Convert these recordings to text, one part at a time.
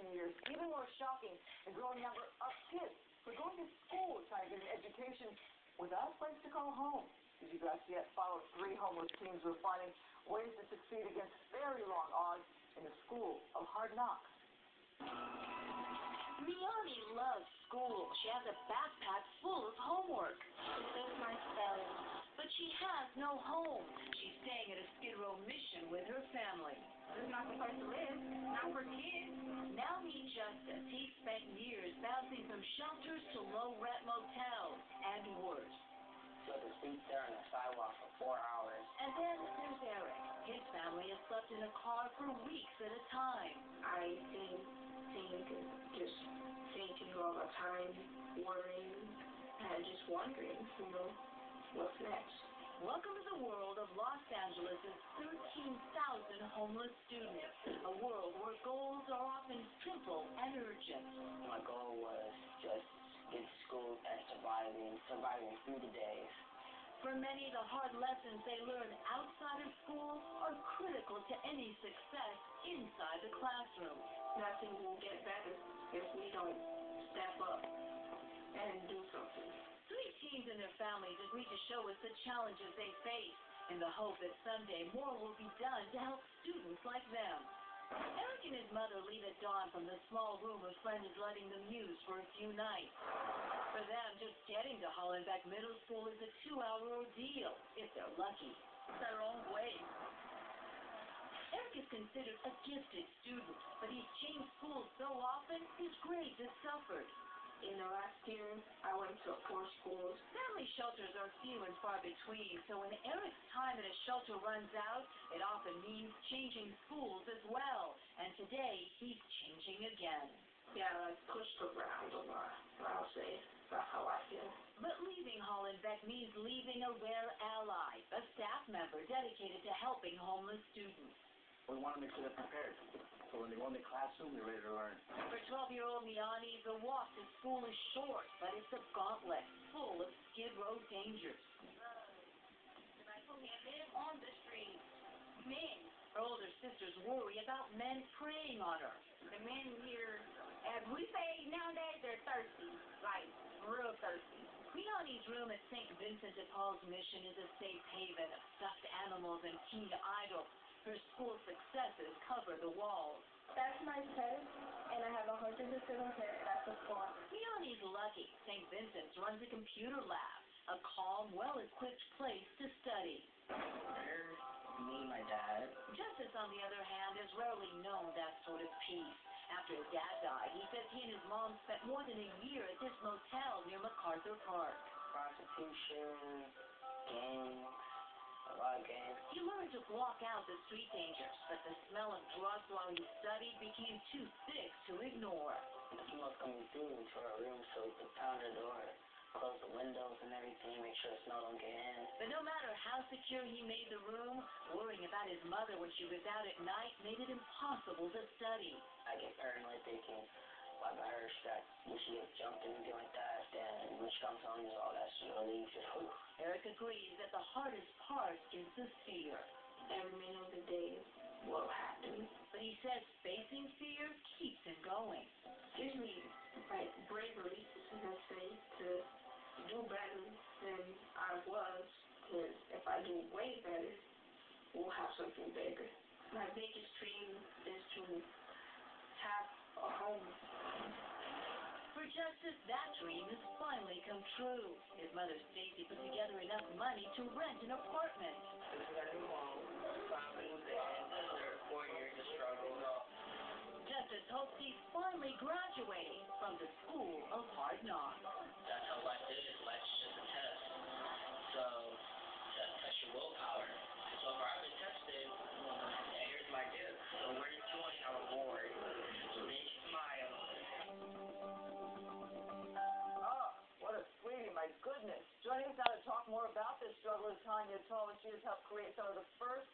generation years. Even more shocking, the growing number of kids who are going to school trying to get an education without a place to call home. Did you guys yet follow 3 homeless teens who are finding ways to succeed against very long odds in the school of hard knocks? Miani loves school. She has a backpack full of homework. It's my spelling. But she has no home. She's staying at a Skid Row mission with her family. This is not the place to live. Not for kids. Now meet Justice. He spent years bouncing from shelters to low-rent motels and worse. So to sleep there on the sidewalk for 4 hours. And then there's Eric. His family has slept in a car for weeks at a time. I think just thinking all the time, worrying, and just wondering, what's next. Welcome to the world of Los Angeles' 13,000 homeless students, a world where goals are often simple and urgent. My goal was just get to school and surviving through the days. For many, the hard lessons they learn outside of school are critical to any success inside the classroom. Nothing will get better if we don't step up and do something. 3 teens and their families agreed to show us the challenges they face in the hope that someday more will be done to help students like them. Eric and his mother leave at dawn from the small room a friend is letting them use for a few nights. For them, just getting to Hollenbeck Middle School is a 2-hour ordeal, if they're lucky. Their own way. Eric is considered a gifted student, but he's changed schools so often, his grades have suffered. In the last year, I went to 4 schools. Family shelters are few and far between, so when Eric's time at a shelter runs out, it often means changing schools as well. And today, he's changing again. Yeah, I pushed around a lot, I'll say. That's how I feel. But leaving Hollenbeck means leaving a rare ally, a staff member dedicated to helping homeless students. We want to make sure they're prepared. So when they go in the classroom, they're ready to learn. For 12-year-old Miani, the walk to school is short, but it's a gauntlet full of Skid Row dangers. I live on the street. Men. Her older sisters worry about men preying on her. The men here, as we say nowadays, they're thirsty. Like, real thirsty. Miani's room at St. Vincent de Paul's Mission is a safe haven of stuffed animals and teen idols. Her school successes cover the walls. That's my test, and I have 100% on it. That's a score. Miani's lucky. St. Vincent's runs a computer lab, a calm, well-equipped place to study. Me, my dad. Justice, on the other hand, has rarely known that sort of peace. After his dad died, he says he and his mom spent more than a year at this motel near MacArthur Park. Prostitution, gangs. A lot of games. He learned to block out the street dangers, but the smell of drugs while he studied became too thick to ignore. The smoke coming through into our room, so we could pound the door, close the windows and everything, make sure the smell don't get in. But no matter how secure he made the room, worrying about his mother when she was out at night made it impossible to study. I get paranoid thinking, why by her when she gets jumped and anything like that, then when she comes home, just all that shit relief, just whew. Eric agrees that the hardest part is the fear. Every minute of the day will happen. But he says facing fear keeps him going. Gives me, like, bravery, let's say, to do better than I was. Because if I do way better, we'll have something bigger. My biggest dream is to have a home. For Justice, that dream has finally come true. His mother, Stacy, put together enough money to rent an apartment. This is our new home. Finally moved in after 4 years of struggle. Justice hopes he's finally graduating from the school of hard knocks. That's how life is. Life's just a test. So, test your willpower. So far, I've been tested. And here's my gift. So we're enjoying our reward. So make you smile. What a sweetie, my goodness. Joining us now to talk more about this struggle is Tanya Toll, and she has helped create some of the first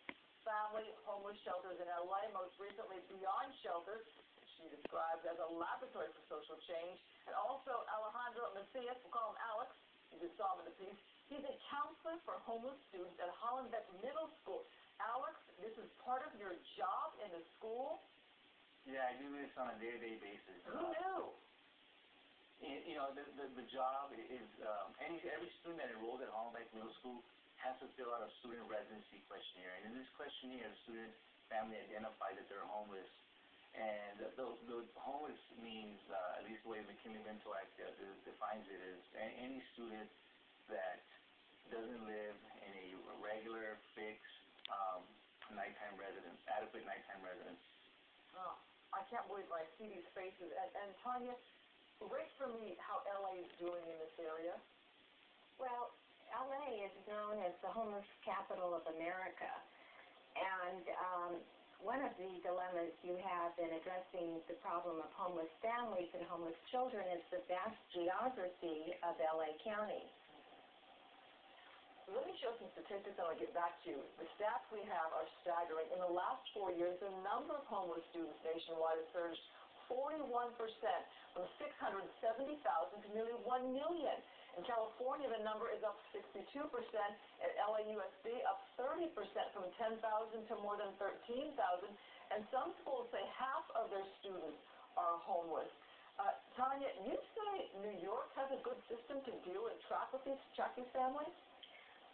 family homeless shelters in LA, most recently Beyond Shelters, which she describes as a laboratory for social change. And also Alejandro, Macias, we'll call him Alex, you just saw him in the piece. He's a counselor for homeless students at Hollenbeck Middle School. Alex, this is part of your job in the school? Yeah, I do this on a day-to-day basis. Who knew? The job is every student that enrolled at Hollenbeck Middle School has to fill out a student residency questionnaire. And in this questionnaire, the student family identifies that they're homeless. And the homeless means, at least the way the McKinley-Vento Act defines it, is any student that doesn't live in a regular, fixed, nighttime residence, adequate nighttime residence. Oh, I can't believe I see these faces. And Tanya, rate for me how LA is doing in this area. Well, LA is known as the homeless capital of America. And one of the dilemmas you have in addressing the problem of homeless families and homeless children is the vast geography of LA County. Let me show some statistics and I'll get back to you. The stats we have are staggering. In the last 4 years, the number of homeless students nationwide has surged 41%, from 670,000 to nearly 1 million. In California, the number is up 62%, and LAUSD up 30%, from 10,000 to more than 13,000. And some schools say half of their students are homeless. Tanya, you say New York has a good system to deal and track these families?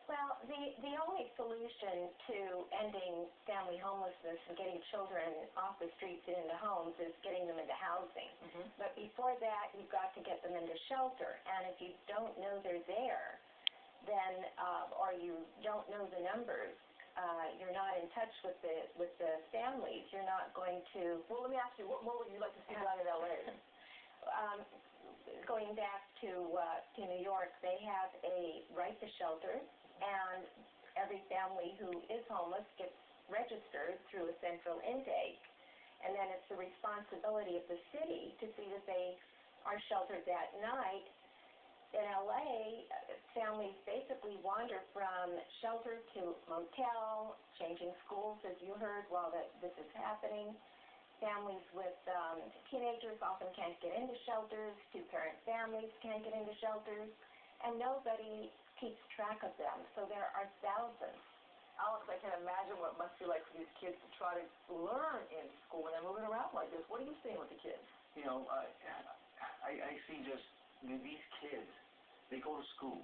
Well, the only solution to ending family homelessness and getting children off the streets and into homes is getting them into housing. Mm-hmm. But before that, you've got to get them into shelter. And if you don't know they're there, then or you don't know the numbers, you're not in touch with the families. You're not going to. Well, let me ask you, what more would you like to see done in LA? Going back to New York, they have a right to shelter. And every family who is homeless gets registered through a central intake. And then it's the responsibility of the city to see that they are sheltered that night. In LA, families basically wander from shelter to motel, changing schools, as you heard, while this is happening. Families with teenagers often can't get into shelters. Two-parent families can't get into shelters. And nobody keeps track of them, so there are thousands. Alex, I can imagine what it must be like for these kids to try to learn in school when they're moving around like this. What are you seeing with the kids? I see just these kids. They go to school.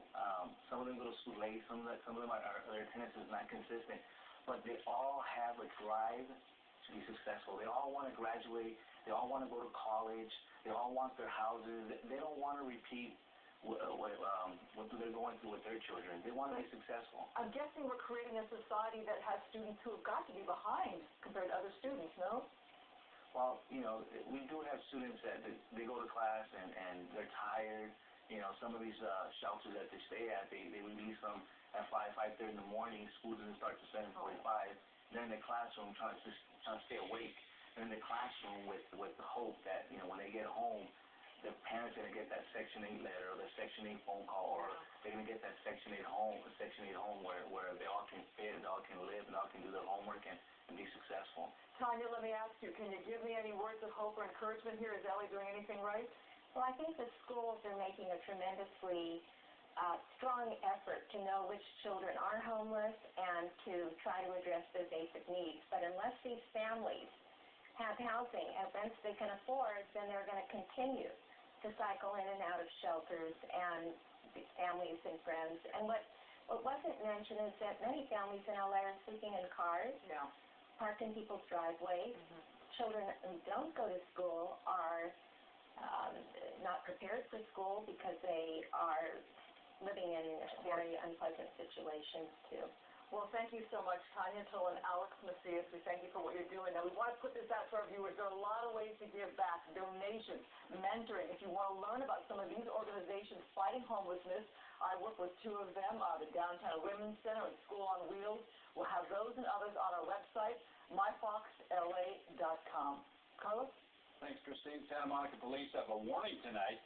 Some of them go to school late. Some of them their attendance is not consistent, but they all have a drive to be successful. They all want to graduate. They all want to go to college. They all want their houses. They don't want to repeat what they're going through with their children. They want to be successful. I'm guessing we're creating a society that has students who have got to be behind compared to other students, no? Well, we do have students that they go to class and they're tired. Some of these shelters that they stay at, they release them at 5:30 in the morning. School doesn't start to 7:45. They're in the classroom trying to stay awake. They're in the classroom with the hope that when they get home, the parents are going to get that Section 8 letter or the Section 8 phone call, or they're going to get that Section 8 home, where they all can fit, they all can live, and they all can do their homework and be successful. Tanya, let me ask you, can you give me any words of hope or encouragement here? Is LA doing anything right? Well, I think the schools are making a tremendously strong effort to know which children are homeless and to try to address their basic needs. But unless these families have housing at rents they can afford, then they're going to continue to cycle in and out of shelters and families and friends. And what wasn't mentioned is that many families in LA are sleeping in cars, parked in people's driveways. Mm-hmm. Children who don't go to school are not prepared for school because they are living in very unpleasant situations too. Well, thank you so much, Tanya Toll and Alex Macias. We thank you for what you're doing. Now, we want to put this out to our viewers. There are a lot of ways to give back, donations, mentoring. If you want to learn about some of these organizations fighting homelessness, I work with two of them, the Downtown Women's Center and School on Wheels. We'll have those and others on our website, myfoxla.com. Carlos? Thanks, Christine. Santa Monica Police have a warning tonight.